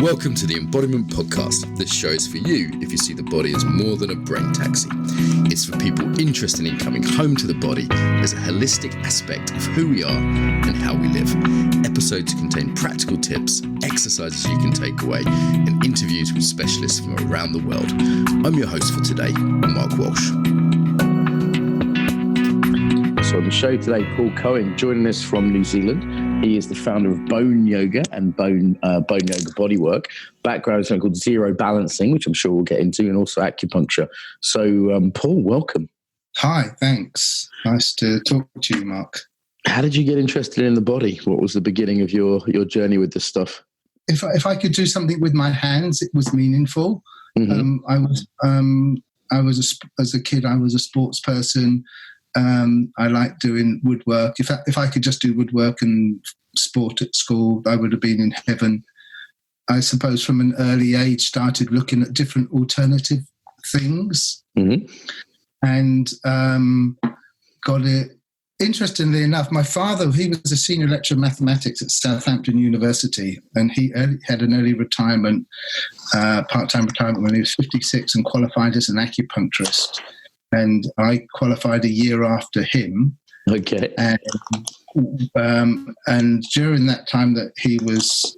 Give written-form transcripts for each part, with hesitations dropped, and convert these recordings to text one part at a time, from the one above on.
Welcome to the Embodiment Podcast. This show is for you if you see the body as more than a brain taxi. It's for people interested in coming home to the body as a holistic aspect of who we are and how we live. Episodes contain practical tips, exercises you can take away, and interviews with specialists from around the world. I'm your host for today, Mark Walsh. So on the show today, Paul Cohen joining us from New Zealand. He is the founder of Bone Yoga and Bone Yoga Bodywork. Background is something called zero balancing, which I'm sure we'll get into, and also acupuncture. So, Paul, welcome. Hi, thanks. Nice to talk to you, Mark. How did you get interested in the body? What was the beginning of your journey with this stuff? If I could do something with my hands, it was meaningful. Mm-hmm. As a kid, I was a sports person. I liked doing woodwork. If I could just do woodwork and sport at school, I would have been in heaven. I suppose from an early age started looking at different alternative things, mm-hmm. and got it. Interestingly enough, my father, he was a senior lecturer of mathematics at Southampton University, and he had an early retirement, part-time retirement when he was 56 and qualified as an acupuncturist. And I qualified a year after him. Okay. And during that time that he was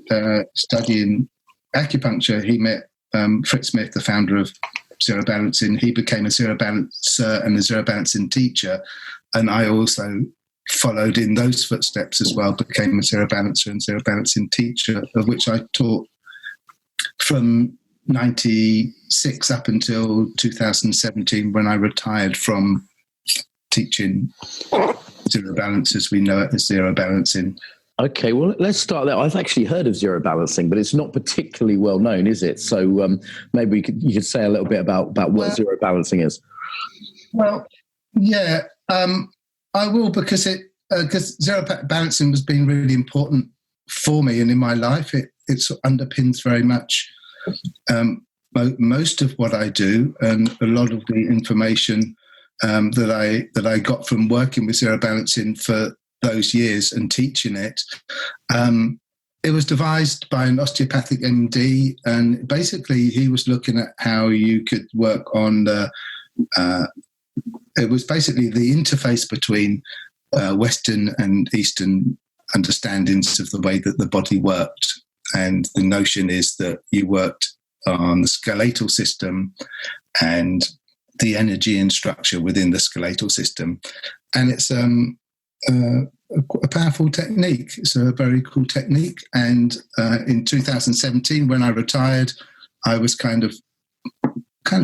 studying acupuncture, he met Fritz Smith, the founder of Zero Balancing. He became a Zero Balancer and a Zero Balancing teacher. And I also followed in those footsteps as well, became a Zero Balancer and Zero Balancing teacher, of which I taught from 96 up until 2017 when I retired from teaching zero balance as we know it as zero balancing. Okay, well, let's start there. I've actually heard of zero balancing, but it's not particularly well known, is it? So maybe you could say a little bit about what zero balancing is. Well, yeah, I will because zero balancing has been really important for me and in my life. It underpins very much most of what I do, and a lot of the information that I got from working with zero balancing for those years and teaching it. It was devised by an osteopathic MD, and basically he was looking at how you could work on it was basically the interface between Western and Eastern understandings of the way that the body worked. And the notion is that you worked on the skeletal system and the energy and structure within the skeletal system. And it's a powerful technique. It's a very cool technique. And in 2017, when I retired, I was kind of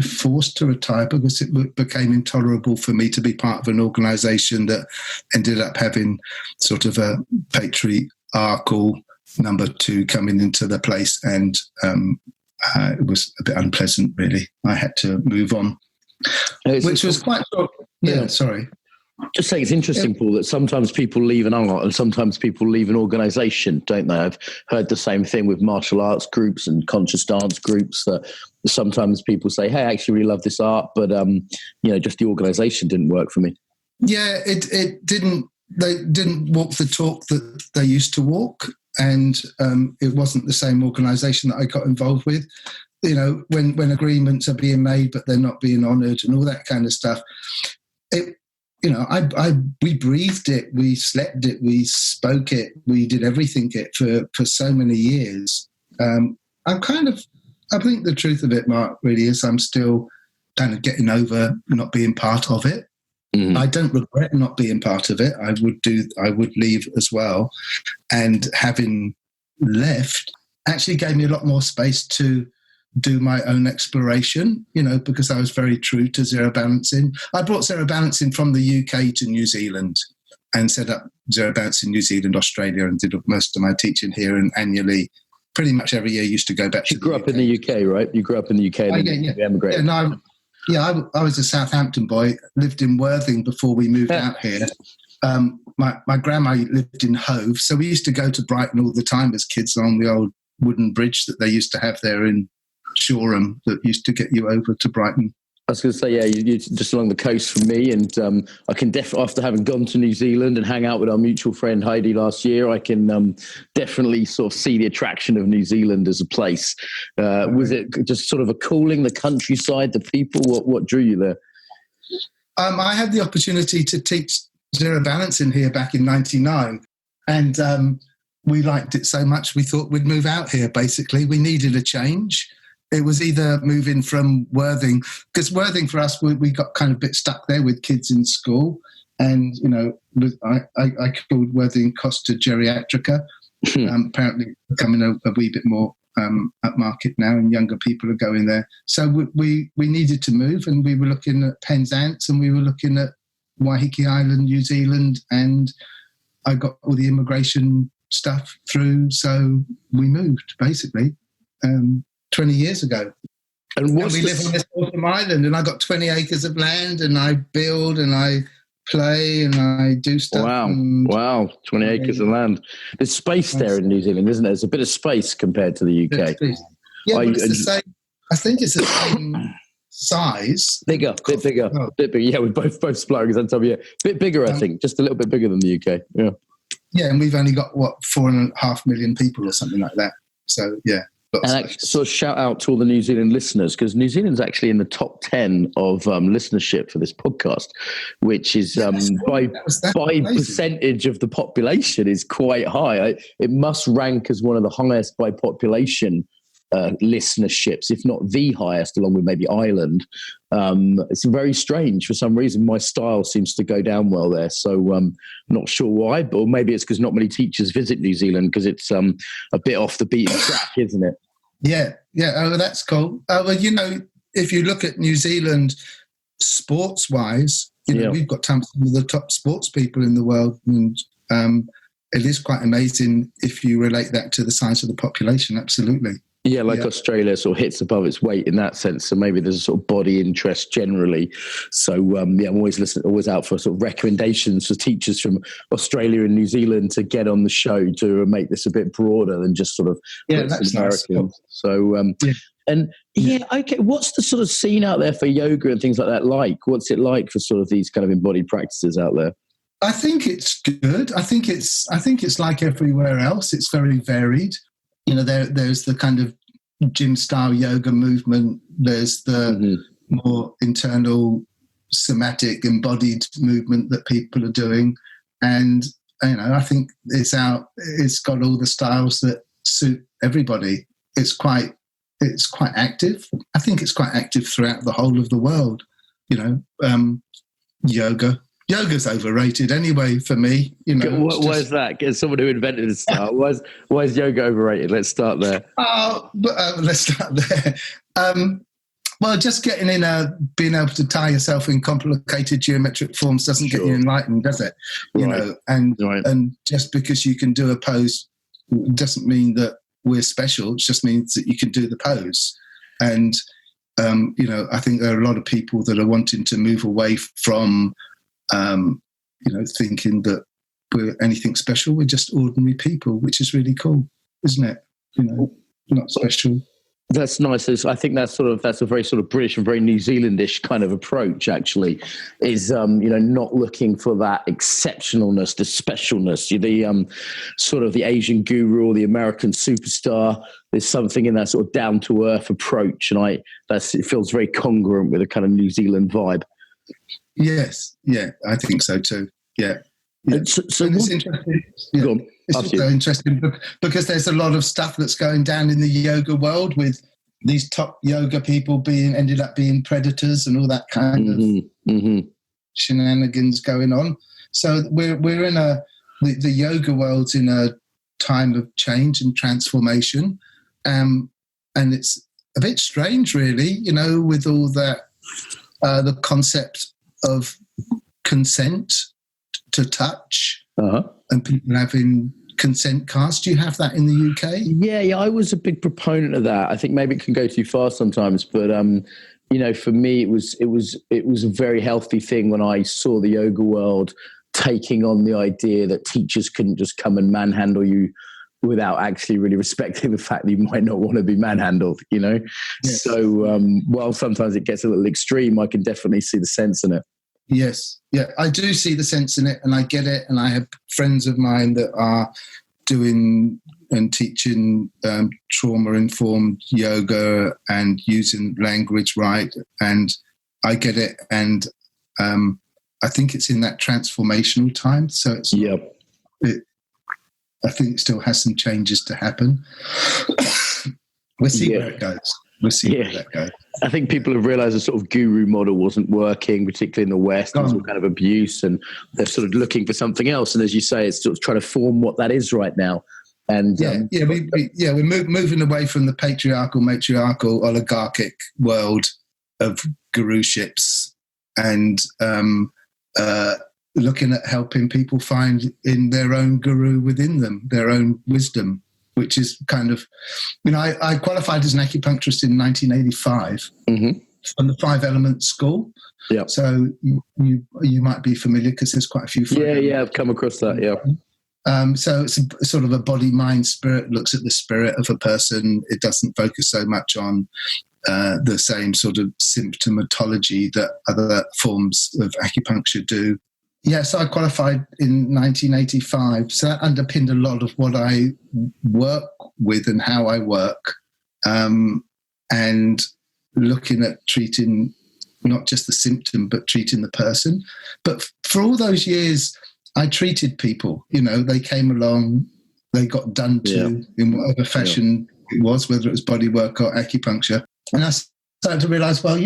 forced to retire because it became intolerable for me to be part of an organization that ended up having sort of a patriarchal number two coming into the place, and it was a bit unpleasant, really. I had to move on, which was quite... Yeah, sorry. Just saying, it's interesting, Paul, that sometimes people leave an art and sometimes people leave an organisation, don't they? I've heard the same thing with martial arts groups and conscious dance groups, that sometimes people say, hey, I actually really love this art, but just the organisation didn't work for me. Yeah, it didn't. They didn't walk the talk that they used to walk. And it wasn't the same organisation that I got involved with. You know, when agreements are being made but they're not being honoured and all that kind of stuff. We breathed it, we slept it, we spoke it, we did everything it for so many years. I think the truth of it, Mark, really is I'm still kind of getting over not being part of it. Mm-hmm. I don't regret not being part of it. I would leave as well. And having left actually gave me a lot more space to do my own exploration, because I was very true to zero balancing. I brought zero balancing from the UK to New Zealand and set up zero balancing New Zealand, Australia, and did most of my teaching here, and annually, pretty much every year, used to go back to the UK. You grew up in the UK, right? You grew up in the UK and then you emigrated. Yeah, I was a Southampton boy, lived in Worthing before we moved out here. My grandma lived in Hove, so we used to go to Brighton all the time as kids on the old wooden bridge that they used to have there in Shoreham that used to get you over to Brighton I was going to say, yeah, you're just along the coast from me, and I can definitely, after having gone to New Zealand and hang out with our mutual friend Heidi last year, I can definitely sort of see the attraction of New Zealand as a place. Was it just sort of a calling, the countryside, the people? What drew you there? I had the opportunity to teach Zero Balance in here back in '99, and we liked it so much we thought we'd move out here. Basically, we needed a change. It was either moving from Worthing, because Worthing for us, we got kind of a bit stuck there with kids in school. And, you know, I called Worthing Costa Geriatrica, apparently becoming a wee bit more upmarket now, and younger people are going there. So we needed to move, and we were looking at Penzance, and we were looking at Waiheke Island, New Zealand, and I got all the immigration stuff through. So we moved, basically. 20 years ago. And we live on this awesome island, and I got 20 acres of land, and I build and I play and I do stuff. Wow. 20 acres of land. There's space there in New Zealand, isn't there? There's a bit of space compared to the UK. Yeah, but it's the same. I think it's the same size. Bit bigger. Yeah, we're both splurgers on top of you. Bit bigger, I think. Just a little bit bigger than the UK. Yeah. Yeah, and we've only got, 4.5 million people or something like that. So, yeah. And sort of shout out to all the New Zealand listeners, because New Zealand's actually in the top 10 of listenership for this podcast, which is by percentage of the population is quite high. It must rank as one of the highest by population listenerships, if not the highest, along with maybe Ireland. It's very strange. For some reason, my style seems to go down well there. So I'm not sure why, but maybe it's because not many teachers visit New Zealand, because it's a bit off the beaten track, isn't it? Yeah. Oh, that's cool. Well, you know, if you look at New Zealand sports-wise, we've got some of the top sports people in the world, and it is quite amazing if you relate that to the size of the population. Absolutely. Yeah, Australia sort of hits above its weight in that sense. So maybe there's a sort of body interest generally. So I'm always out for sort of recommendations for teachers from Australia and New Zealand to get on the show to make this a bit broader than just sort of that's Americans. Nice. So okay. What's the sort of scene out there for yoga and things like that like? What's it like for sort of these kind of embodied practices out there? I think it's good. I think it's like everywhere else. It's very varied. You know, there's the kind of gym-style yoga movement. There's the more internal, somatic, embodied movement that people are doing. And, you know, I think it's got all the styles that suit everybody. It's quite active. I think it's quite active throughout the whole of the world. You know, Yoga's overrated anyway for me. You know, why is that? As someone who invented the style, why is yoga overrated? Let's start there. Let's start there. Well, just getting in being able to tie yourself in complicated geometric forms doesn't get you enlightened, does it? You know, and just because you can do a pose doesn't mean that we're special. It just means that you can do the pose. And you know, I think there are a lot of people that are wanting to move away from you know, thinking that we're anything special. We're just ordinary people, which is really cool, isn't it? You know, not special. That's nice. I think that's a very sort of British and very New Zealandish kind of approach, actually, is, you know, not looking for that exceptionalness, the specialness, the sort of the Asian guru or the American superstar. There's something in that sort of down to earth approach. And it feels very congruent with a kind of New Zealand vibe. Yes, yeah, I think so too. Yeah. So it's interesting. Yeah. It's also interesting because there's a lot of stuff that's going down in the yoga world with these top yoga people ended up being predators and all that kind of shenanigans going on. So we're in the yoga world's in a time of change and transformation, and it's a bit strange, really. You know, with all that the concept of consent to touch and people having consent cards. Do you have that in the UK? Yeah, I was a big proponent of that. I think maybe it can go too far sometimes, but you know, for me, it was a very healthy thing when I saw the yoga world taking on the idea that teachers couldn't just come and manhandle you without actually really respecting the fact that you might not want to be manhandled, you know? Yes. So while sometimes it gets a little extreme, I can definitely see the sense in it. Yes. Yeah, I do see the sense in it, and I get it. And I have friends of mine that are doing and teaching trauma-informed yoga and using language right. And I get it. And I think it's in that transformational time. So it's I think it still has some changes to happen. We'll see where it goes. We'll see where that goes. I think people have realised the sort of guru model wasn't working, particularly in the West. There's all kind of abuse, and they're sort of looking for something else. And as you say, it's sort of trying to form what that is right now. And we're moving away from the patriarchal, matriarchal, oligarchic world of guruships, and looking at helping people find in their own guru within them, their own wisdom, which is kind of, I qualified as an acupuncturist in 1985 from the 5 Element School. Yeah. So you might be familiar because there's quite a few. I've come across that. Yeah. So it's a sort of a body, mind, spirit, looks at the spirit of a person. It doesn't focus so much on the same sort of symptomatology that other forms of acupuncture do. Yeah, so I qualified in 1985. So that underpinned a lot of what I work with and how I work, and looking at treating not just the symptom, but treating the person. But for all those years, I treated people. They came along, they got done to in whatever fashion it was, whether it was bodywork or acupuncture. And I started to realise, well,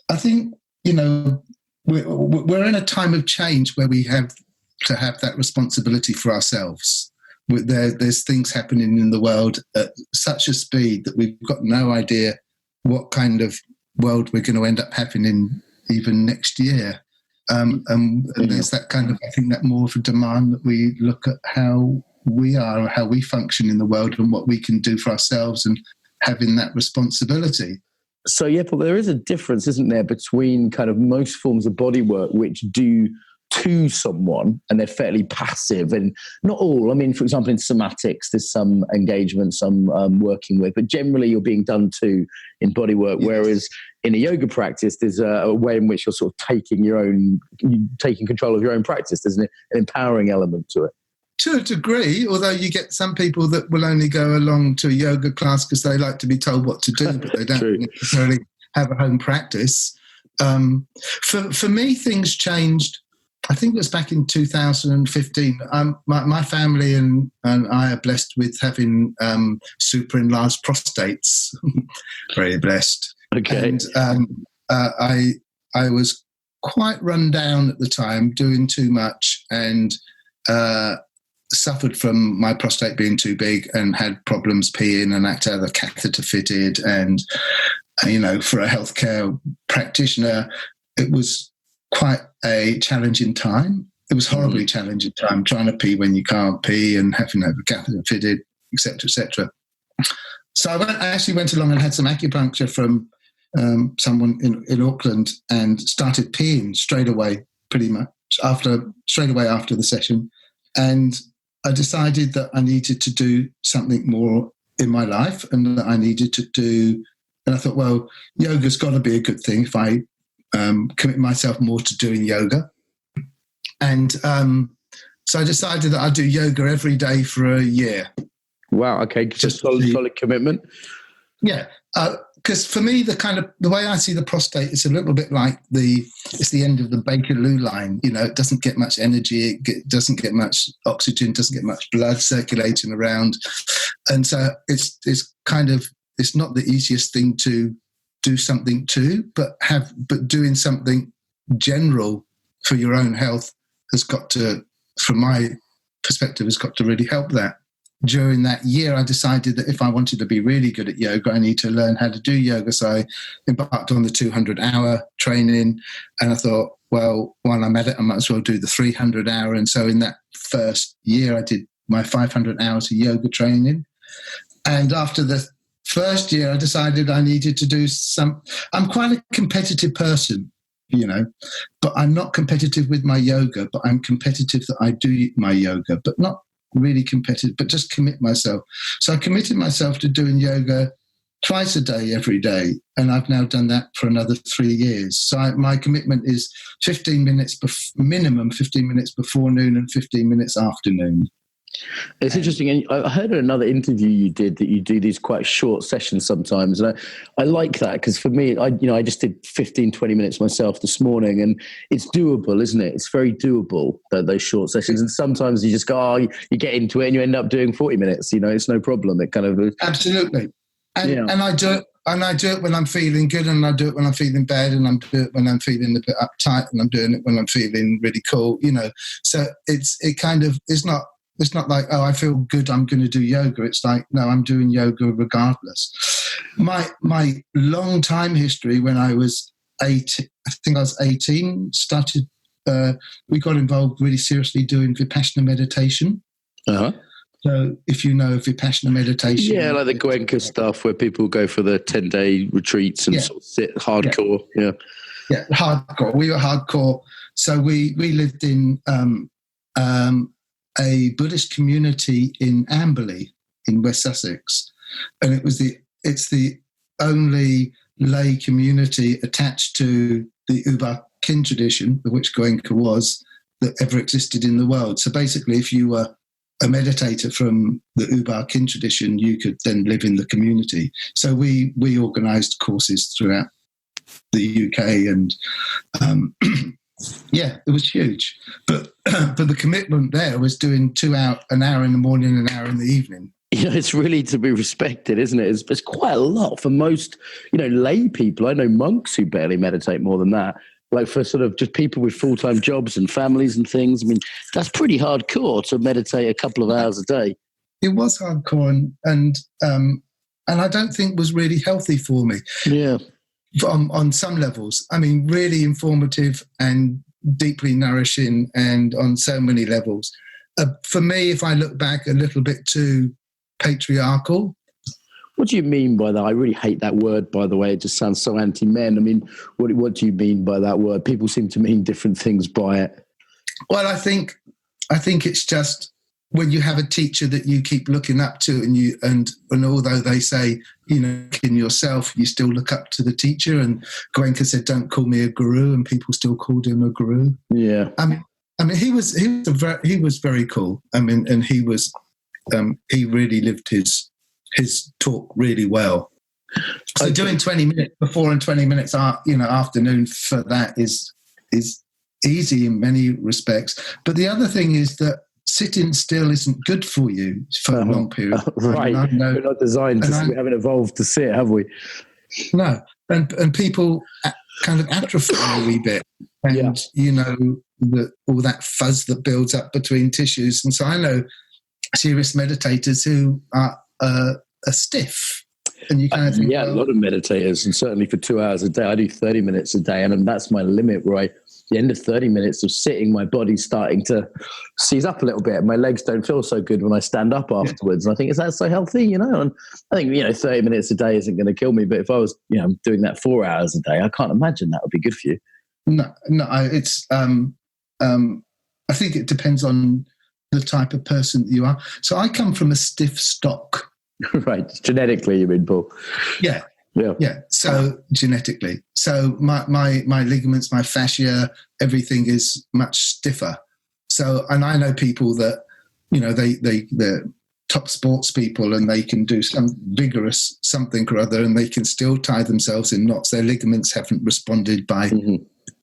I think, we're in a time of change where we have to have that responsibility for ourselves. There's things happening in the world at such a speed that we've got no idea what kind of world we're going to end up having in even next year. And there's that kind of, I think, that more of a demand that we look at how we are, how we function in the world and what we can do for ourselves, and having that responsibility. So, but there is a difference, isn't there, between kind of most forms of bodywork which do to someone and they're fairly passive, and not all. I mean, for example, in somatics, there's some engagement, some working with, but generally you're being done to in bodywork, whereas in a yoga practice, there's a way in which you're sort of taking control of your own practice. There's an empowering element to it. To a degree, although you get some people that will only go along to a yoga class because they like to be told what to do, but they don't necessarily have a home practice. For me, things changed. I think it was back in 2015. My family and I are blessed with having super enlarged prostates. Very blessed. Okay. And I was quite run down at the time, doing too much, and suffered from my prostate being too big and had problems peeing, and had to have a catheter fitted. And, for a healthcare practitioner, it was quite a challenging time. It was horribly challenging time, trying to pee when you can't pee and having to have a catheter fitted, etc., etc. So I actually went along and had some acupuncture from someone in Auckland, and started peeing straight away after the session. And I decided that I needed to do something more in my life, and that I needed to do, and I thought, well, yoga's got to be a good thing if I commit myself more to doing yoga. And so I decided that I'd do yoga every day for a year. Wow, okay, just solid commitment. Yeah, because for me, the way I see the prostate is a little bit like it's the end of the Bakerloo line. It doesn't get much energy, it doesn't get much oxygen, doesn't get much blood circulating around, and so it's not the easiest thing to do something to, but doing something general for your own health has got to, from my perspective, has got to really help that. During that year, I decided that if I wanted to be really good at yoga, I need to learn how to do yoga. So I embarked on the 200-hour training, and I thought, well, while I'm at it, I might as well do the 300-hour. And so in that first year, I did my 500 hours of yoga training. And after the first year, I decided I needed to do I'm quite a competitive person, but I'm not competitive with my yoga, but I'm competitive that I do my yoga, but not really competitive, but just commit myself. So I committed myself to doing yoga twice a day, every day. And I've now done that for another 3 years. So my commitment is 15 minutes, minimum 15 minutes before noon and 15 minutes after noon. It's interesting. And I heard in another interview you did that you do these quite short sessions sometimes. And I like that because for me, I just did 15, 20 minutes myself this morning, and it's doable, isn't it? It's very doable, those short sessions. And sometimes you just go, you get into it and you end up doing 40 minutes, it's no problem. It kind of... Absolutely. And I do it. And I do it when I'm feeling good, and I do it when I'm feeling bad, and I do it when I'm feeling a bit uptight, and I'm doing it when I'm feeling really cool, So it's not like, oh, I feel good, I'm going to do yoga. It's like, no, I'm doing yoga regardless. My long time history, when I was 18, started, we got involved really seriously doing vipassana meditation. Uh-huh. So if you know vipassana meditation. Yeah, like the Cohen stuff where people go for the 10-day retreats and sort of sit hardcore. Yeah. Yeah, hardcore. We were hardcore. So we lived in a Buddhist community in Amberley in West Sussex, and it's the only lay community attached to the Uba Kin tradition, of which Goenka was, that ever existed in the world. So basically, if you were a meditator from the Uba Kin tradition, you could then live in the community. So we organised courses throughout the UK, and it was huge. But the commitment there was doing an hour in the morning, an hour in the evening. It's really to be respected, isn't it? It's quite a lot for most, lay people. I know monks who barely meditate more than that. Like for sort of just people with full-time jobs and families and things. I mean, that's pretty hardcore to meditate a couple of hours a day. It was hardcore, and I don't think was really healthy for me. Yeah. On some levels. I mean, really informative and deeply nourishing, and on so many levels. For me, if I look back, a little bit too patriarchal. What do you mean by that? I really hate that word, by the way. It just sounds so anti-men. I mean, what do you mean by that word? People seem to mean different things by it. Well, I think it's just when you have a teacher that you keep looking up to, and although they say, in yourself, you still look up to the teacher. And Goenka said, "Don't call me a guru," and people still called him a guru. Yeah. I mean, he was very cool. I mean, and he really lived his talk really well. So doing 20 minutes before and 20 minutes afternoon for that is easy in many respects. But the other thing is that sitting still isn't good for you for a long period. Right. We're not designed to, we haven't evolved to sit, have we? No. And people kind of atrophy a wee bit. And, all that fuzz that builds up between tissues. And so I know serious meditators who are stiff. And you kind of think, a lot of meditators, and certainly for 2 hours a day, I do 30 minutes a day, and that's my limit, right? The end of 30 minutes of sitting, my body's starting to seize up a little bit. My legs don't feel so good when I stand up afterwards. And I think, is that so healthy? And I think, 30 minutes a day isn't going to kill me. But if I was, doing that 4 hours a day, I can't imagine that would be good for you. No, it's, I think it depends on the type of person that you are. So I come from a stiff stock. Right. Genetically, you mean, Paul? Yeah. So genetically, so my ligaments, my fascia, everything is much stiffer. So, and I know people that, they're top sports people, and they can do some vigorous something or other, and they can still tie themselves in knots. Their ligaments haven't responded by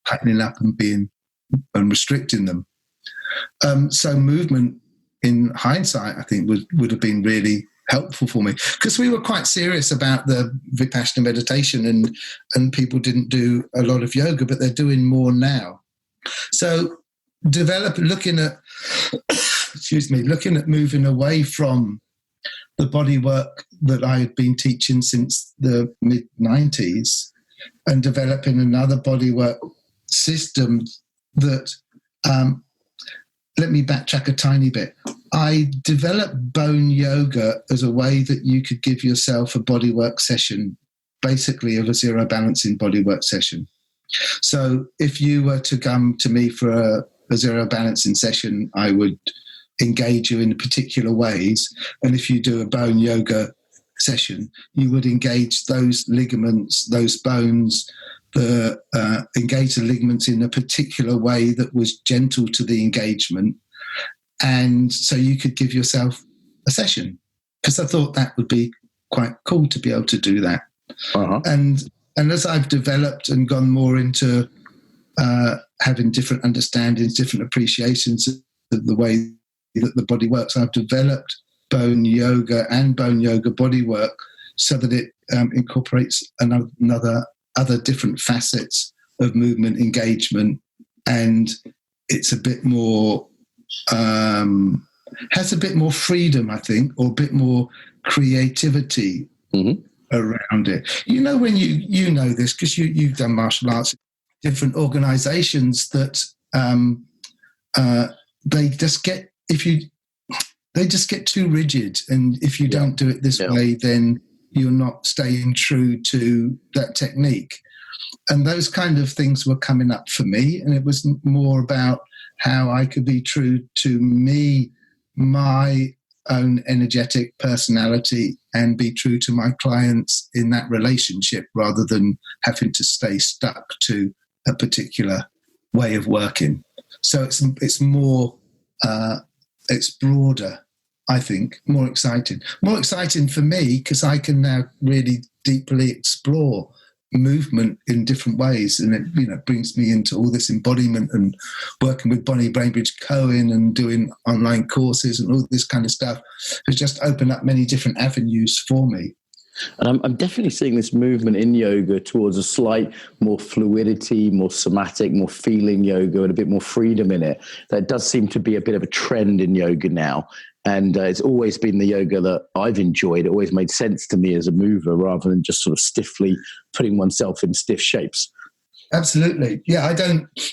tightening up and restricting them. So movement, in hindsight, I think would have been really helpful for me, because we were quite serious about the vipassana meditation, and people didn't do a lot of yoga, but they're doing more now. So looking at moving away from the body work that I had been teaching since the mid-90s, and developing another body work system that let me backtrack a tiny bit. I developed bone yoga as a way that you could give yourself a bodywork session, basically of a zero balancing bodywork session. So if you were to come to me for a zero balancing session, I would engage you in particular ways. And if you do a bone yoga session, you would engage those ligaments, those bones, engage the ligaments in a particular way that was gentle to the engagement. And so you could give yourself a session, because I thought that would be quite cool to be able to do that. Uh-huh. And as I've developed and gone more into having different understandings, different appreciations of the way that the body works, I've developed bone yoga and bone yoga bodywork so that it incorporates other different facets of movement engagement, and it's a bit more has a bit more freedom, I think, or a bit more creativity around it. You know, when you know this because you've done martial arts, different organisations that they just get too rigid, and if you don't do it this way, then you're not staying true to that technique. And those kind of things were coming up for me, and it was more about how I could be true to me, my own energetic personality, and be true to my clients in that relationship, rather than having to stay stuck to a particular way of working. So it's more, it's broader, I think, more exciting for me, because I can now really deeply explore movement in different ways, and it brings me into all this embodiment and working with Bonnie Bainbridge Cohen and doing online courses and all this kind of stuff has just opened up many different avenues for me. And I'm definitely seeing this movement in yoga towards a slight more fluidity, more somatic, more feeling yoga, and a bit more freedom in it. That does seem to be a bit of a trend in yoga now. And it's always been the yoga that I've enjoyed. It always made sense to me as a mover, rather than just sort of stiffly putting oneself in stiff shapes. Absolutely. Yeah,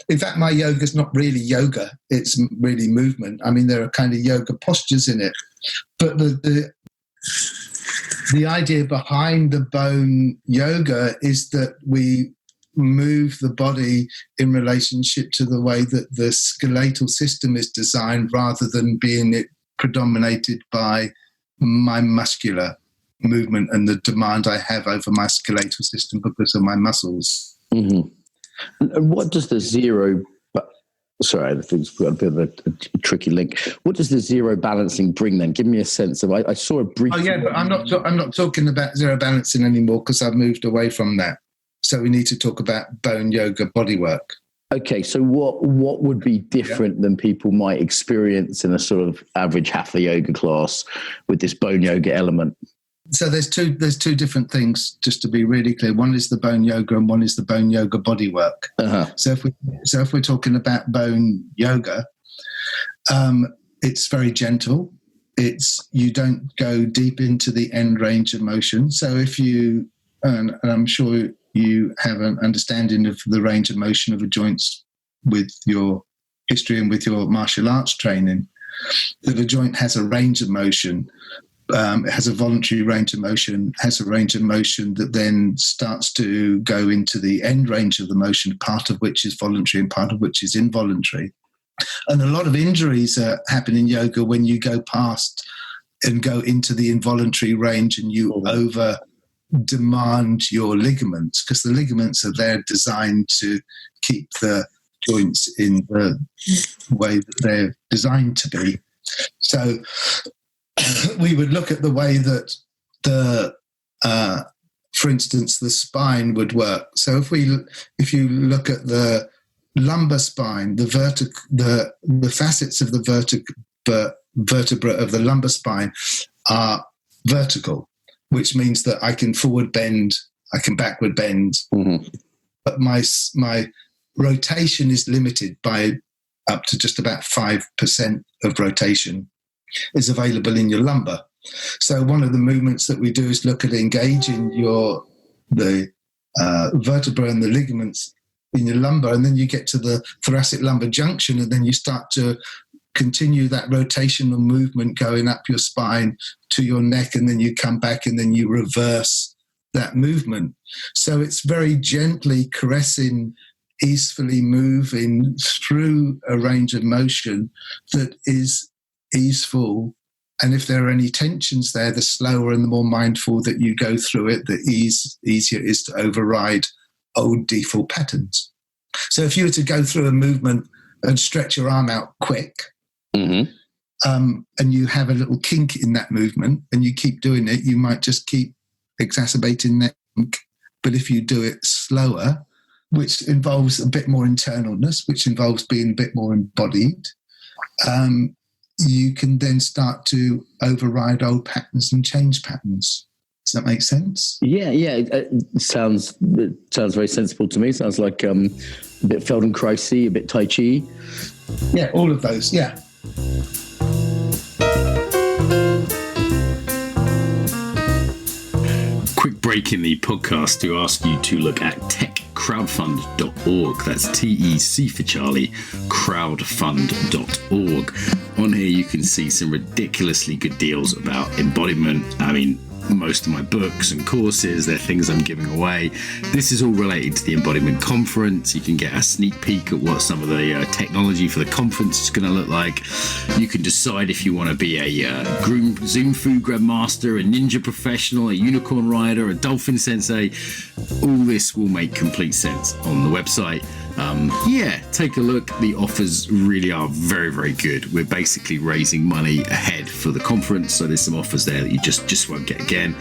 in fact, my yoga is not really yoga. It's really movement. I mean, there are kind of yoga postures in it. But the idea behind the bone yoga is that we move the body in relationship to the way that the skeletal system is designed, rather than being predominated by my muscular movement and the demand I have over my skeletal system because of my muscles. Mm-hmm. And what does the zero... Sorry, I think we've got a bit of a tricky link. What does the zero balancing bring then? Give me a sense of... I saw a brief... Oh, yeah, but I'm not talking about zero balancing anymore, because I've moved away from that. So we need to talk about bone yoga bodywork. Okay, so what would be different than people might experience in a sort of average hatha yoga class with this bone yoga element? So there's two different things, just to be really clear. One is the bone yoga and one is the bone yoga bodywork. Uh-huh. So if we're talking about bone yoga, it's very gentle. You don't go deep into the end range of motion. So if you, and I'm sure you have an understanding of the range of motion of the joints with your history and with your martial arts training, that a joint has a range of motion. It has a voluntary range of motion, has a range of motion that then starts to go into the end range of the motion, part of which is voluntary and part of which is involuntary. And a lot of injuries happen in yoga when you go past and go into the involuntary range and you over demand your ligaments, because the ligaments are there designed to keep the joints in the way that they're designed to be. So we would look at the way that for instance, the spine would work. So if you look at the lumbar spine, the facets of the vertebra of the lumbar spine are vertical, which means that I can forward bend, I can backward bend, but my rotation is limited by up to just about 5% of rotation is available in your lumbar. So one of the movements that we do is look at engaging the vertebra and the ligaments in your lumbar, and then you get to the thoracic lumbar junction, and then you start to continue that rotational movement going up your spine to your neck, and then you come back and then you reverse that movement. So it's very gently caressing, easily moving through a range of motion that is easeful. And if there are any tensions there, the slower and the more mindful that you go through it, the easier it is to override old default patterns. So if you were to go through a movement and stretch your arm out quick, and you have a little kink in that movement and you keep doing it, you might just keep exacerbating that kink. But if you do it slower, which involves a bit more internalness, which involves being a bit more embodied, you can then start to override old patterns and change patterns. Does that make sense? Yeah. It sounds very sensible to me. It sounds like a bit Feldenkrais, a bit Tai Chi. Yeah, all of those, yeah. Quick break in the podcast to ask you to look at techcrowdfund.org. That's TEC for Charlie, crowdfund.org. On here you can see some ridiculously good deals about embodiment. I mean, most of my books and courses, they're things I'm giving away. This is all related to the Embodiment Conference. You can get a sneak peek at what some of the technology for the conference is going to look like. You can decide if you want to be a Zoom food grandmaster, a ninja professional, a unicorn rider, a dolphin sensei. All this will make complete sense on the website. Take a look. The offers really are very, very good. We're basically raising money ahead for the conference, so there's some offers there that you just won't get again.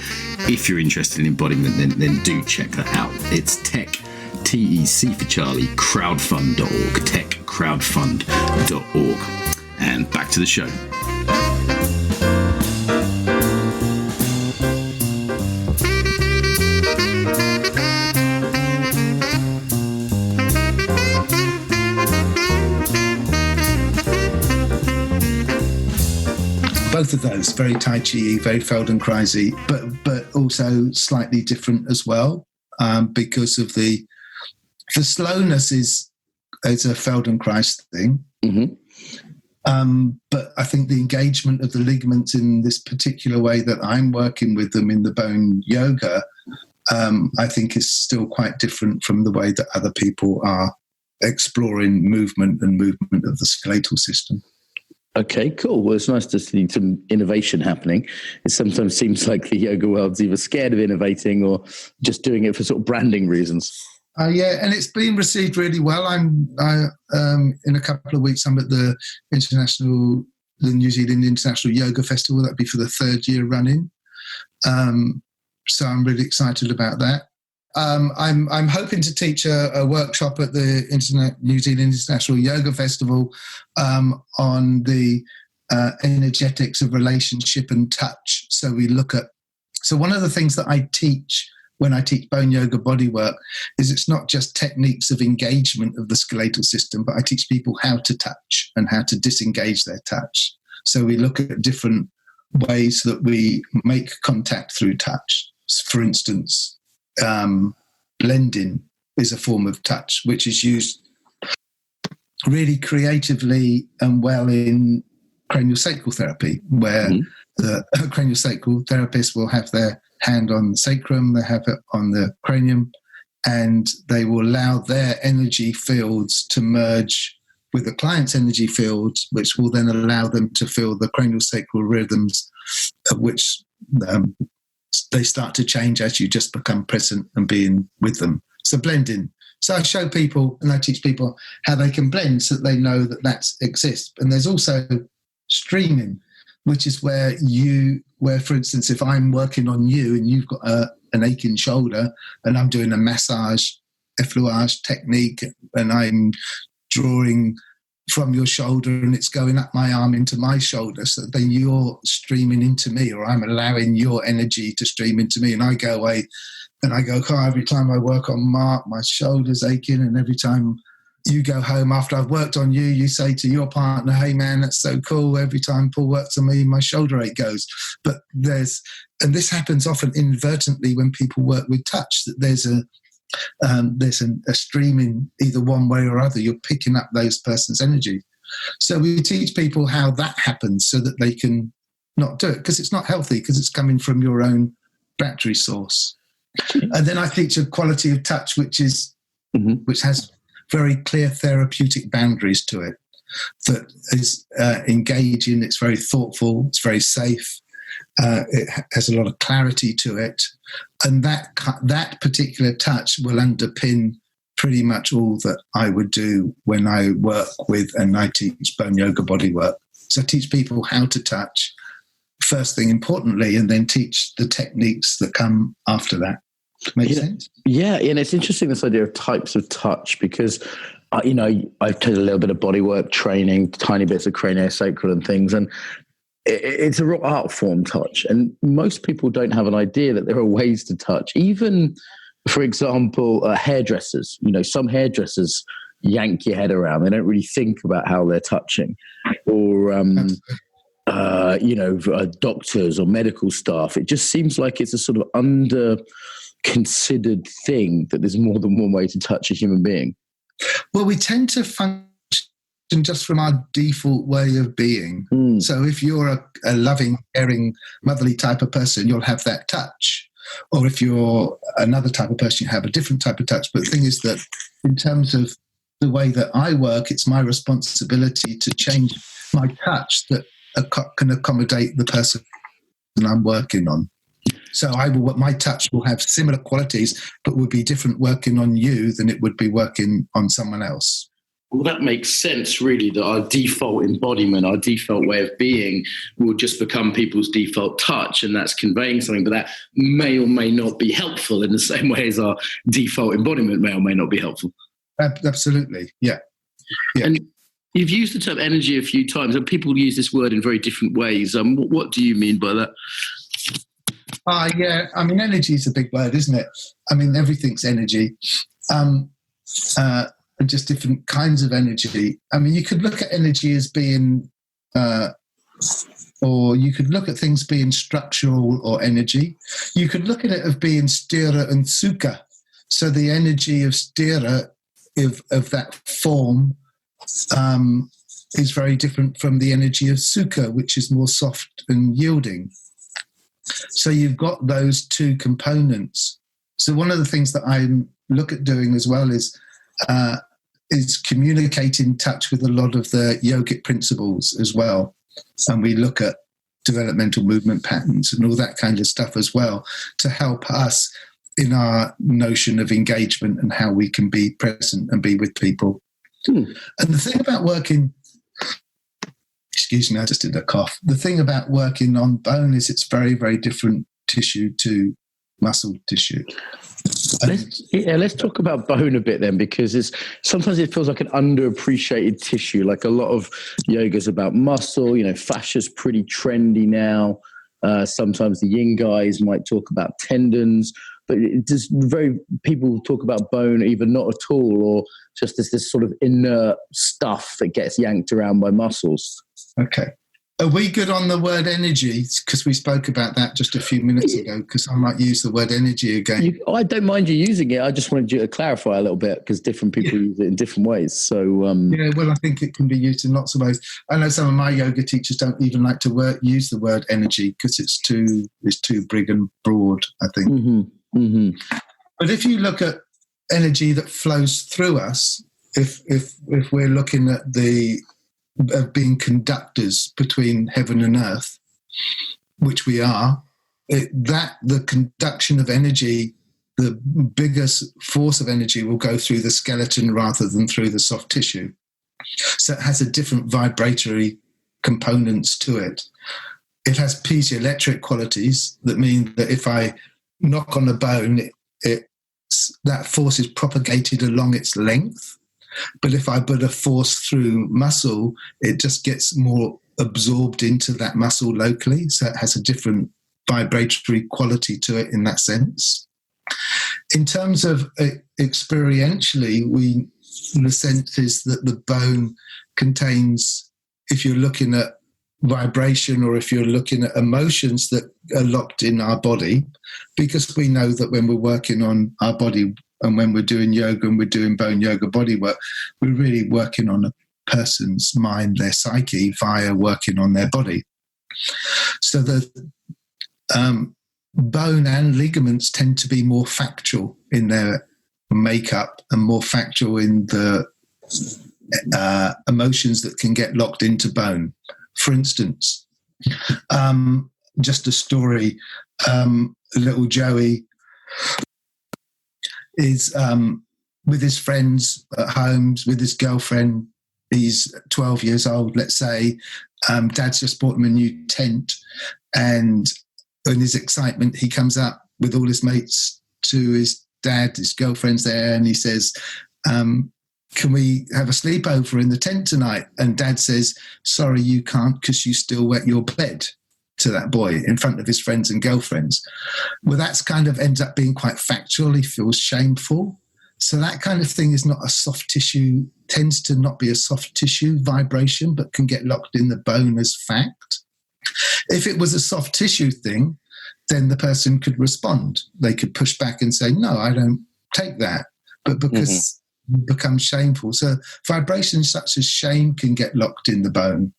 If you're interested in embodiment, then do check that out. It's TEC for Charlie, crowdfund.org, techcrowdfund.org. And back to the show. Both of those, very Tai Chi, very Feldenkrais, but also slightly different as well, because of the slowness is a Feldenkrais thing. But I think the engagement of the ligaments in this particular way that I'm working with them in the bone yoga, I think is still quite different from the way that other people are exploring movement and movement of the skeletal system. Okay, cool. Well, it's nice to see some innovation happening. It sometimes seems like the yoga world's either scared of innovating or just doing it for sort of branding reasons. Yeah, and it's been received really well. In a couple of weeks, I'm at the New Zealand International Yoga Festival. That'll be for the third year running. So I'm really excited about that. I'm hoping to teach a workshop at the New Zealand International Yoga Festival on the energetics of relationship and touch. So one of the things that I teach when I teach bone yoga bodywork is it's not just techniques of engagement of the skeletal system, but I teach people how to touch and how to disengage their touch. So we look at different ways that we make contact through touch. For instance, blending is a form of touch which is used really creatively and well in craniosacral therapy, where the craniosacral therapist will have their hand on the sacrum, they have it on the cranium, and they will allow their energy fields to merge with the client's energy fields, which will then allow them to feel the craniosacral rhythms, of which they start to change as you just become present and being with them. So blending. So I show people and I teach people how they can blend so that they know that exists. And there's also streaming, which is where, for instance, if I'm working on you and you've got an aching shoulder and I'm doing a massage, effleurage technique, and I'm drawing from your shoulder and it's going up my arm into my shoulder, so then you're streaming into me, or I'm allowing your energy to stream into me, and I go away and I go, every time I work on Mark, my shoulder's aching, and every time you go home after I've worked on you, you say to your partner, hey man, that's so cool, every time Paul works on me, my shoulder ache goes. But and this happens often inadvertently when people work with touch, that there's a streaming either one way or other. You're picking up those person's energy. So we teach people how that happens so that they can not do it, because it's not healthy, because it's coming from your own battery source. And then I teach a quality of touch which has very clear therapeutic boundaries to it. that is engaging. It's very thoughtful. It's very safe. It has a lot of clarity to it. And that particular touch will underpin pretty much all that I would do when I work with and I teach bone yoga bodywork. So I teach people how to touch first thing importantly, and then teach the techniques that come after that. Make sense? Yeah, and it's interesting, this idea of types of touch, because I've done a little bit of bodywork training, tiny bits of craniosacral and things, and it's a real art form, touch. And most people don't have an idea that there are ways to touch. Even, for example, hairdressers. Some hairdressers yank your head around. They don't really think about how they're touching. Or, doctors or medical staff. It just seems like it's a sort of under-considered thing that there's more than one way to touch a human being. Well, we tend to function just from our default way of being. So if you're a loving, caring, motherly type of person, you'll have that touch. Or if you're another type of person, you have a different type of touch. But the thing is that in terms of the way that I work, it's my responsibility to change my touch that can accommodate the person that I'm working on. So my touch will have similar qualities, but would be different working on you than it would be working on someone else. Well, that makes sense, really, that our default embodiment, our default way of being will just become people's default touch, and that's conveying something, but that may or may not be helpful in the same way as our default embodiment may or may not be helpful. Absolutely, yeah. And you've used the term energy a few times, and people use this word in very different ways. What do you mean by that? Yeah, energy is a big word, isn't it? Everything's energy. And just different kinds of energy. You could look at energy as being, or you could look at things being structural or energy. You could look at it as being sthira and sukha. So the energy of sthira, of that form, is very different from the energy of sukha, which is more soft and yielding. So you've got those two components. So one of the things that I look at doing as well is communicate in touch with a lot of the yogic principles as well. And we look at developmental movement patterns and all that kind of stuff as well to help us in our notion of engagement and how we can be present and be with people. And the thing about working, excuse me, I just did a cough. The thing about working on bone is it's very, very different tissue to muscle tissue. Let's talk about bone a bit then, because sometimes it feels like an underappreciated tissue. Like a lot of yoga's about muscle, fascia's pretty trendy now. Sometimes the yin guys might talk about tendons, but people talk about bone either not at all or just as this sort of inert stuff that gets yanked around by muscles. Okay. Are we good on the word energy? Because we spoke about that just a few minutes ago, because I might use the word energy again. I don't mind you using it. I just wanted you to clarify a little bit, because different people use it in different ways. So I think it can be used in lots of ways. I know some of my yoga teachers don't even like to use the word energy because it's too big and broad, I think. Mm-hmm. Mm-hmm. But if you look at energy that flows through us, if we're looking at of being conductors between heaven and earth, which we are, the conduction of energy, the biggest force of energy will go through the skeleton rather than through the soft tissue. So it has a different vibratory components to it. It has piezoelectric qualities that mean that if I knock on a bone, that force is propagated along its length. But if I put a force through muscle, it just gets more absorbed into that muscle locally. So it has a different vibratory quality to it in that sense. In terms of experientially, the sense is that the bone contains, if you're looking at vibration or if you're looking at emotions that are locked in our body, because we know that when we're working on our body and when we're doing yoga and we're doing bone yoga body work, we're really working on a person's mind, their psyche, via working on their body. So the bone and ligaments tend to be more factual in their makeup and more factual in the emotions that can get locked into bone. For instance, just a story, little Joey is with his friends at home, with his girlfriend. He's 12 years old, let's say. Dad's just bought him a new tent, and in his excitement, he comes up with all his mates to his dad. His girlfriend's there, and he says, can we have a sleepover in the tent tonight? And Dad says, sorry, you can't, because you still wet your bed, to that boy in front of his friends and girlfriends. Well, that's kind of ends up being quite factual. He feels shameful. So that kind of thing is not a soft tissue, tends to not be a soft tissue vibration, but can get locked in the bone as fact. If it was a soft tissue thing, then the person could respond. They could push back and say, no, I don't take that. But because it becomes shameful. So vibrations such as shame can get locked in the bone.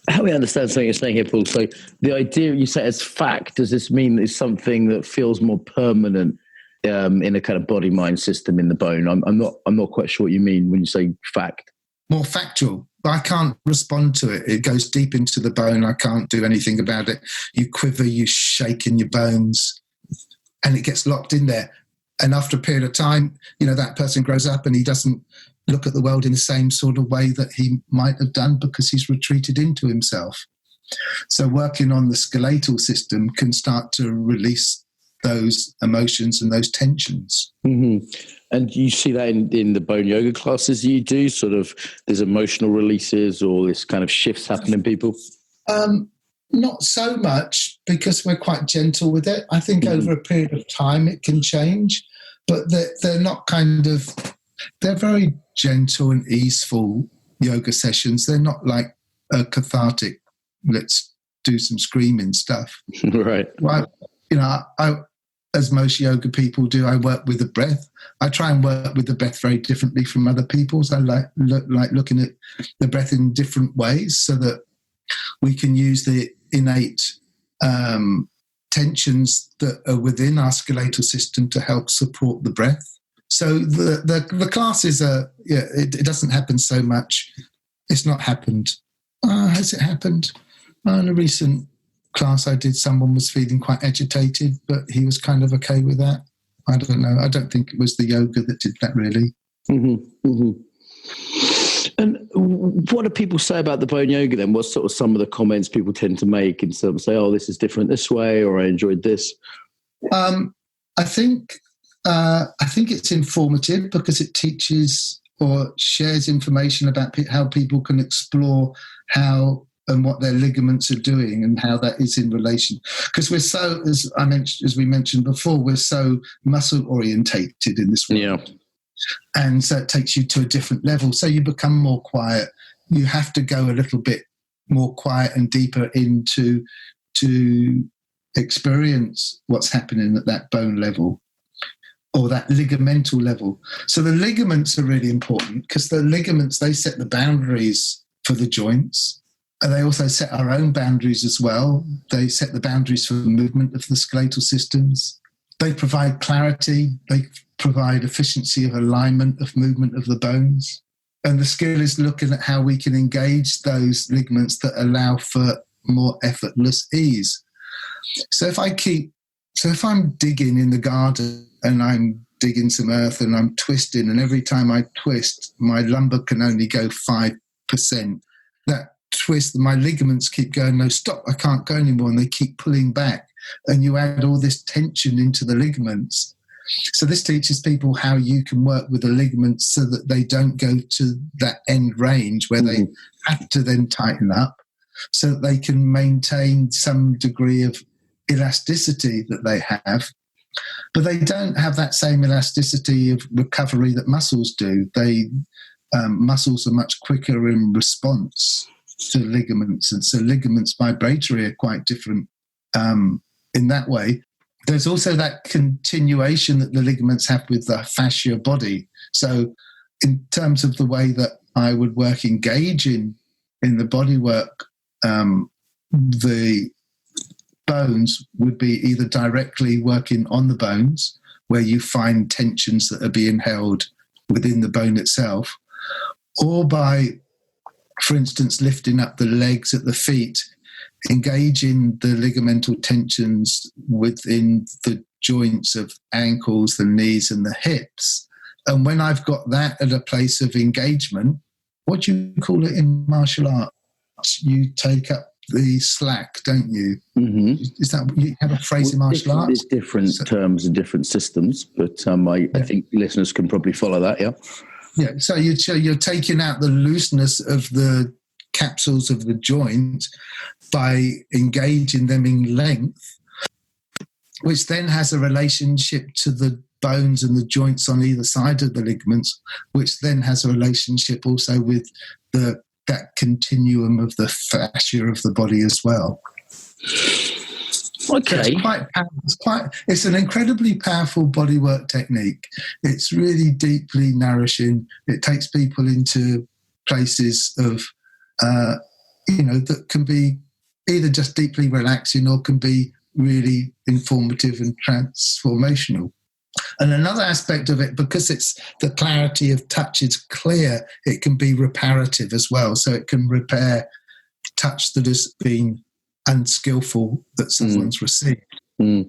How we understand something you're saying here, Paul. So the idea you say as fact, does this mean it's something that feels more permanent in a kind of body-mind system in the bone? I'm not quite sure what you mean when you say fact. More factual. I can't respond to it. It goes deep into the bone. I can't do anything about it. You quiver, you shake in your bones, and it gets locked in there. And after a period of time, that person grows up and he doesn't look at the world in the same sort of way that he might have done because he's retreated into himself. So working on the skeletal system can start to release those emotions and those tensions. Mm-hmm. And you see that in the bone yoga classes you do, sort of there's emotional releases or this kind of shifts happen in people? Not so much, because we're quite gentle with it. I think over a period of time it can change, but they're not they're very gentle and easeful yoga sessions. They're not like a cathartic, let's do some screaming stuff. Right. Well, I as most yoga people do, I work with the breath. I try and work with the breath very differently from other people's. I like looking at the breath in different ways so that we can use the innate tensions that are within our skeletal system to help support the breath. So the classes are, it doesn't happen so much. It's not happened. Has it happened? In a recent class I did, someone was feeling quite agitated, but he was kind of okay with that. I don't know. I don't think it was the yoga that did that, really. Mm-hmm. Mm-hmm. And what do people say about the bone yoga then? What's sort of some of the comments people tend to make and sort of say, oh, this is different this way, or I enjoyed this? I think it's informative because it teaches or shares information about how people can explore how and what their ligaments are doing and how that is in relation. Because we're so, as we mentioned before, we're so muscle orientated in this world. Yeah. And so it takes you to a different level. So you become more quiet. You have to go a little bit more quiet and deeper into to experience what's happening at that bone level or that ligamental level. So the ligaments are really important because the ligaments, they set the boundaries for the joints. And they also set our own boundaries as well. They set the boundaries for the movement of the skeletal systems. They provide clarity. They provide efficiency of alignment of movement of the bones. And the skill is looking at how we can engage those ligaments that allow for more effortless ease. So if I'm digging in the garden and I'm digging some earth and I'm twisting, and every time I twist, my lumbar can only go 5%, that twist, my ligaments keep going, no, stop, I can't go anymore, and they keep pulling back, and you add all this tension into the ligaments. So this teaches people how you can work with the ligaments so that they don't go to that end range where they have to then tighten up, so that they can maintain some degree of elasticity that they have. But they don't have that same elasticity of recovery that muscles do. Muscles are much quicker in response to ligaments, and so ligaments vibratory are quite different in that way. There's also that continuation that the ligaments have with the fascia body. So in terms of the way that I would work engaging in the body work, the bones would be either directly working on the bones, where you find tensions that are being held within the bone itself, or by, for instance, lifting up the legs at the feet, engaging the ligamental tensions within the joints of ankles, the knees and the hips. And when I've got that at a place of engagement, what do you call it in martial arts? You take up the slack, don't you? Mm-hmm. Is that, you have a phrase in martial arts? There's different terms and different systems, but I think listeners can probably follow that, yeah? Yeah, so you're taking out the looseness of the capsules of the joint by engaging them in length, which then has a relationship to the bones and the joints on either side of the ligaments, which then has a relationship also with that continuum of the fascia of the body as well. Okay. So it's an incredibly powerful bodywork technique. It's really deeply nourishing. It takes people into places of, that can be either just deeply relaxing or can be really informative and transformational. And another aspect of it, because it's the clarity of touch is clear, it can be reparative as well. So it can repair touch that has been unskillful that someone's received. Mm.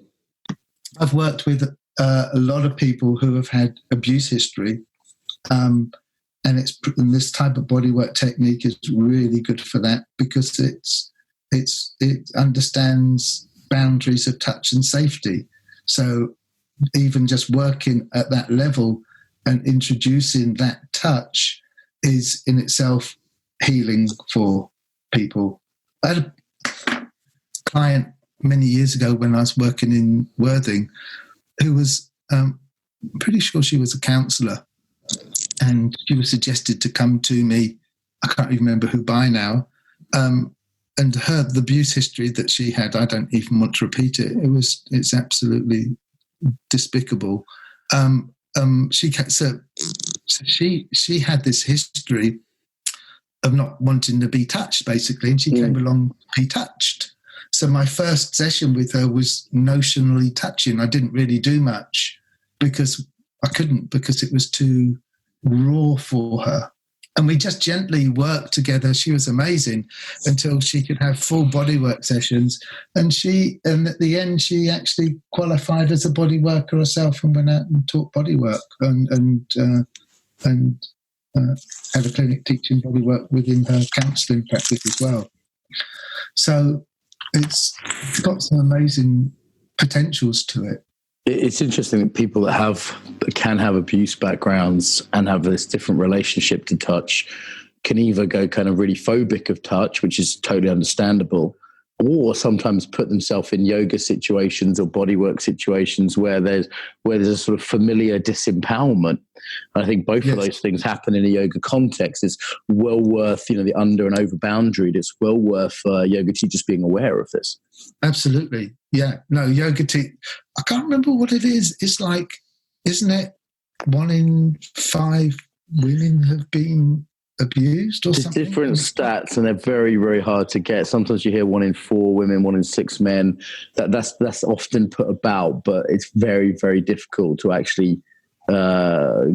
I've worked with a lot of people who have had abuse history, and this type of bodywork technique is really good for that because it understands boundaries of touch and safety. So even just working at that level and introducing that touch is in itself healing for people. I had a client many years ago when I was working in Worthing who was pretty sure she was a counsellor, and she was suggested to come to me. I can't even remember who by now, and the abuse history that she had, I don't even want to repeat it. It's absolutely despicable. She had this history of not wanting to be touched, basically, and she came along to be touched. So my first session with her was notionally touching. I didn't really do much because I couldn't, because it was too raw for her. And we just gently worked together. She was amazing until she could have full bodywork sessions. And at the end, she actually qualified as a body worker herself and went out and taught bodywork and had a clinic teaching bodywork within her counselling practice as well. So it's got some amazing potentials to it. It's interesting that people that can have abuse backgrounds and have this different relationship to touch can either go kind of really phobic of touch, which is totally understandable, or sometimes put themselves in yoga situations or bodywork situations where there's a sort of familiar disempowerment. And I think both of those things happen in a yoga context. It's well worth, the under and over boundary. It's well worth yoga teachers being aware of this. Absolutely. Yeah. No, yoga I can't remember what it is. It's like, isn't it 1 in 5 women have been abused or something? There's different stats and they're very, very hard to get. Sometimes you hear 1 in 4 women, 1 in 6 men. That's often put about, but it's very, very difficult to actually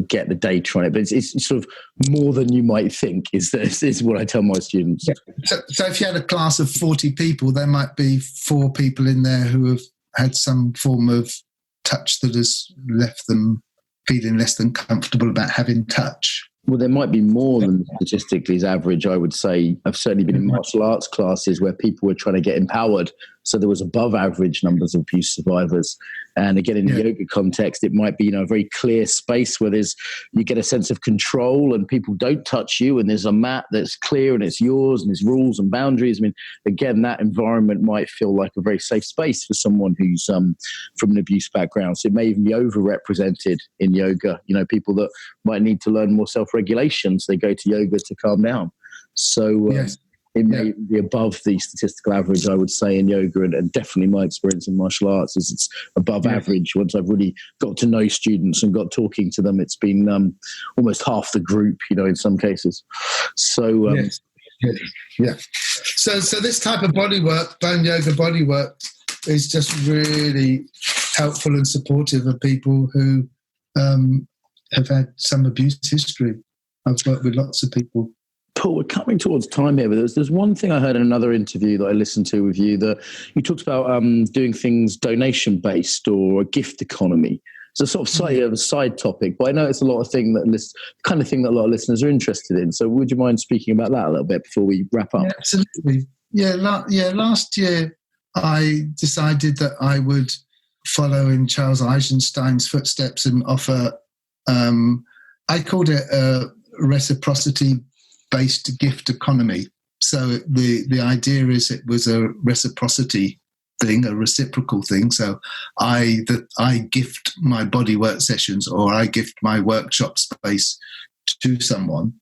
get the data on it. But it's sort of more than you might think is what I tell my students. Yeah. So if you had a class of 40 people, there might be 4 people in there who have had some form of touch that has left them feeling less than comfortable about having touch. Well, there might be more than statistically is average, I would say. I've certainly been in martial arts classes where people were trying to get empowered. So there was above average numbers of abuse survivors. And again, in the yoga context, it might be, a very clear space where you get a sense of control and people don't touch you and there's a mat that's clear and it's yours and there's rules and boundaries. I mean, again, that environment might feel like a very safe space for someone who's from an abuse background. So it may even be overrepresented in yoga, people that might need to learn more self-regulation. So they go to yoga to calm down. So it may be above the statistical average, I would say, in yoga, and definitely my experience in martial arts is it's above average. Once I've really got to know students and got talking to them, it's been almost half the group, in some cases. So, So this type of bodywork, bone yoga bodywork, is just really helpful and supportive of people who have had some abuse history. I've worked with lots of people. Paul, we're coming towards time here, but there's one thing I heard in another interview that I listened to with you, that you talked about doing things donation-based or a gift economy. It's a sort of slightly of a side topic, but I know it's a lot of kind of thing that a lot of listeners are interested in. So would you mind speaking about that a little bit before we wrap up? Yeah, absolutely. Last year I decided that I would follow in Charles Eisenstein's footsteps and offer, I called it a reciprocity-based gift economy. So the idea is it was a reciprocity thing, a reciprocal thing. So I gift my bodywork sessions, or I gift my workshop space to someone.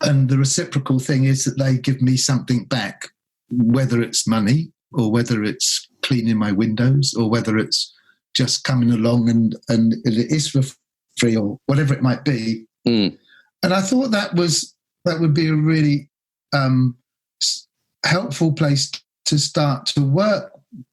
And the reciprocal thing is that they give me something back, whether it's money or whether it's cleaning my windows or whether it's just coming along and it is for free or whatever it might be. And I thought that would be a really helpful place to start to work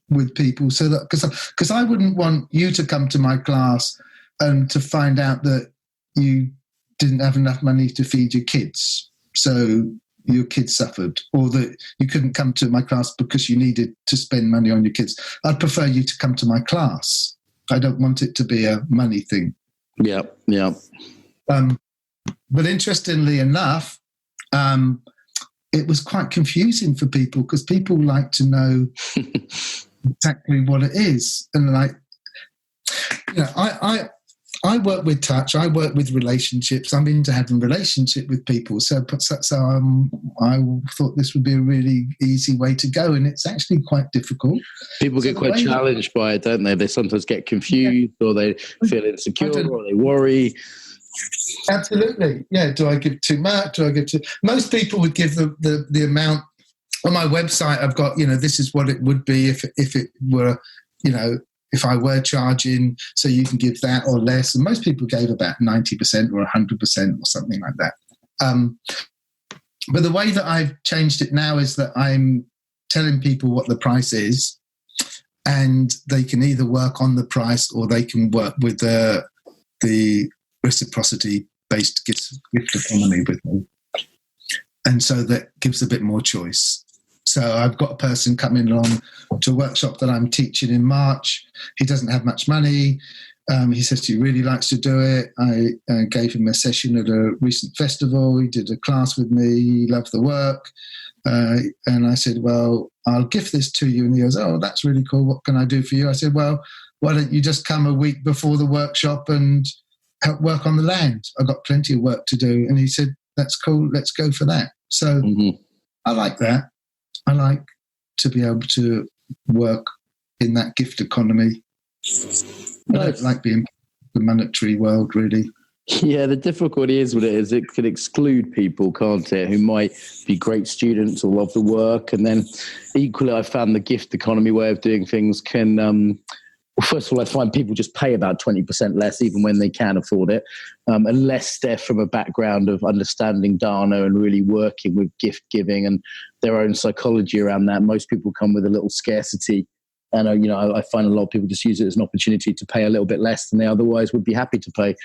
with people, so that because I wouldn't want you to come to my class and to find out that you didn't have enough money to feed your kids, so your kids suffered, or that you couldn't come to my class because you needed to spend money on your kids. I'd prefer you to come to my class. I don't want it to be a money thing. Yeah. But interestingly enough, it was quite confusing for people, because people like to know exactly what it is. And I work with touch. I work with relationships. I'm into having relationship with people. So I thought this would be a really easy way to go, and it's actually quite difficult. People get quite challenged by it, don't they? They sometimes get confused, or they feel insecure, or they worry. Absolutely, yeah. Do I give too much? Do I give too? Most people would give the amount. On my website, I've got, this is what it would be if it were, if I were charging, so you can give that or less. And most people gave about 90% or 100% or something like that. But the way that I've changed it now is that I'm telling people what the price is, and they can either work on the price or they can work with the reciprocity-based gift economy with me. And so that gives a bit more choice. So I've got a person coming along to a workshop that I'm teaching in March. He doesn't have much money. He says he really likes to do it. I gave him a session at a recent festival. He did a class with me. He loved the work. And I said, well, I'll gift this to you. And he goes, oh, that's really cool. What can I do for you? I said, well, why don't you just come a week before the workshop and help work on the land? I've got plenty of work to do. And he said, that's cool. Let's go for that. So I like that. I like to be able to work in that gift economy. I don't like being in the monetary world, really. Yeah, the difficulty is with it is it could exclude people, can't it, who might be great students or love the work. And then equally, I found the gift economy way of doing things can... first of all, I find people just pay about 20% less, even when they can afford it, unless they're from a background of understanding Dharma and really working with gift giving and their own psychology around that. Most people come with a little scarcity. And, I find a lot of people just use it as an opportunity to pay a little bit less than they otherwise would be happy to pay.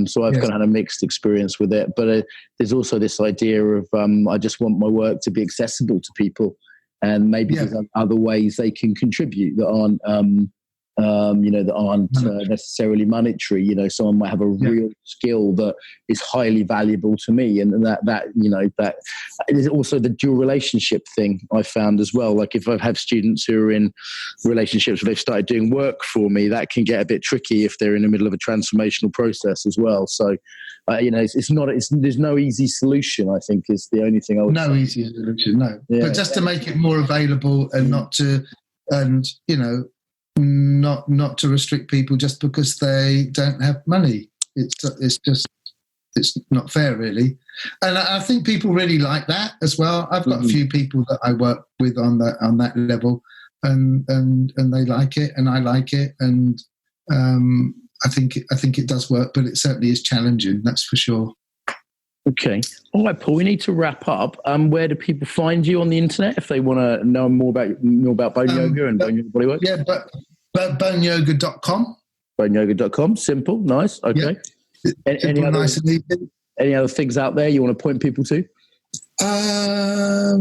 So I've kind of had a mixed experience with it. But there's also this idea of I just want my work to be accessible to people. And maybe there's other ways they can contribute that aren't... that aren't necessarily monetary. Someone might have a real skill that is highly valuable to me, and that is also the dual relationship thing I found as well. Like if I have students who are in relationships where they've started doing work for me, that can get a bit tricky if they're in the middle of a transformational process as well. So, there's no easy solution, I think, is the only thing I would say. Easy solution, no. Yeah. But just to make it more available and not to restrict people just because they don't have money. It's not fair, really. And I think people really like that as well. I've got a few people that I work with on that level, and they like it, and I like it, and I think it does work, but it certainly is challenging. That's for sure. Okay. All right, Paul, we need to wrap up. Where do people find you on the internet if they want to know more about Bone Yoga and Bone Yoga Bodywork? Yeah, but boneyoga.com. Boneyoga.com. Simple. Nice. Okay. Yeah. Nice and easy. Any other things out there you want to point people to? I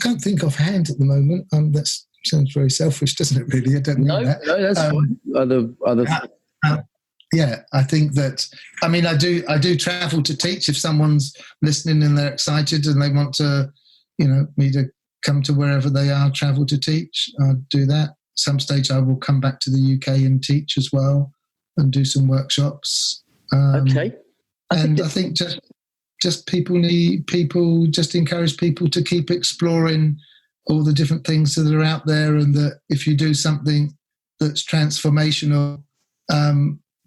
can't think offhand at the moment. That sounds very selfish, doesn't it? Really, I don't know that. No, that's fine. Other. Yeah, I think that. I mean, I do travel to teach. If someone's listening and they're excited and they want to, me to come to wherever they are, travel to teach, I'll do that. Some stage I will come back to the UK and teach as well and do some workshops. Okay. I think just encourage people to keep exploring all the different things that are out there, and that if you do something that's transformational,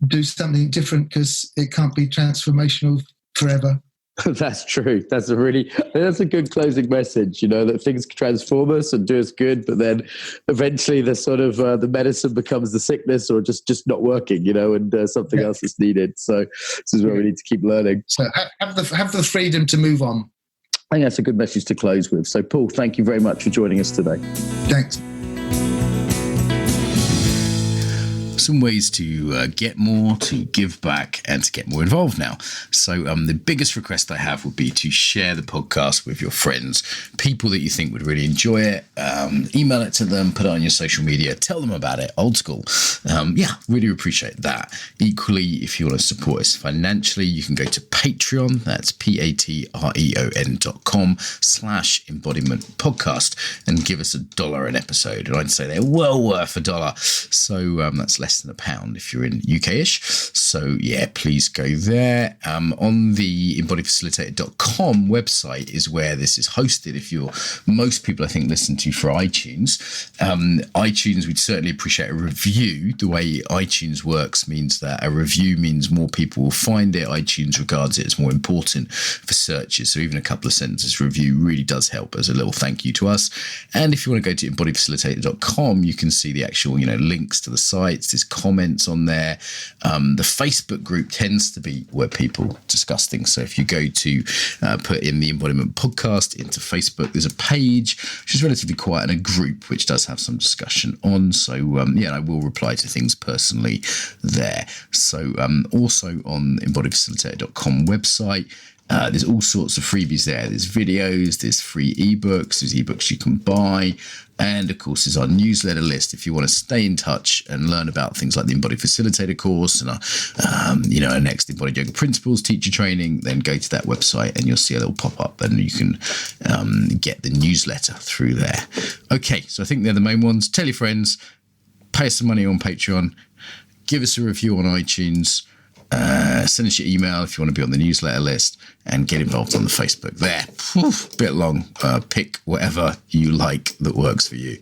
do something different, because it can't be transformational forever. That's true. That's a good closing message, that things can transform us and do us good, but then eventually the sort of the medicine becomes the sickness, or just not working, and something else is needed. So this is where we need to keep learning. So have the freedom to move on. I think that's a good message to close with. So Paul, thank you very much for joining us today. Thanks. Some ways to get more, to give back, and to get more involved now. So the biggest request I have would be to share the podcast with your friends, people that you think would really enjoy it. Email it to them, put it on your social media, tell them about it, old school. Really appreciate that. Equally, if you want to support us financially, you can go to Patreon. That's patreon.com/Embodiment Podcast and give us $1 an episode. And I'd say they're well worth $1. So that's less than £1 if you're in UK-ish. So please go there. On the embodiedfacilitator.com website is where this is hosted. Most people I think listen to for iTunes. iTunes, we'd certainly appreciate a review. The way iTunes works means that a review means more people will find it. iTunes regards it as more important for searches. So even a couple of sentences review really does help as a little thank you to us. And if you want to go to embodiedfacilitator.com, you can see the actual, links to the sites. There's comments on there. The Facebook group tends to be where people discuss things. So if you go to put in the Embodiment Podcast into Facebook, there's a page which is relatively quiet, and a group which does have some discussion on. So I will reply to things personally there. So also on embodiedfacilitator.com website, there's all sorts of freebies there. There's videos, there's free ebooks, there's ebooks you can buy. And of course, there's our newsletter list. If you want to stay in touch and learn about things like the Embodied Facilitator Course and our next Embodied Yoga Principles teacher training, then go to that website and you'll see a little pop-up and you can get the newsletter through there. Okay, so I think they're the main ones. Tell your friends, pay us some money on Patreon, give us a review on iTunes, send us your email if you want to be on the newsletter list, and get involved on the Facebook there. Bit long. Pick whatever you like that works for you.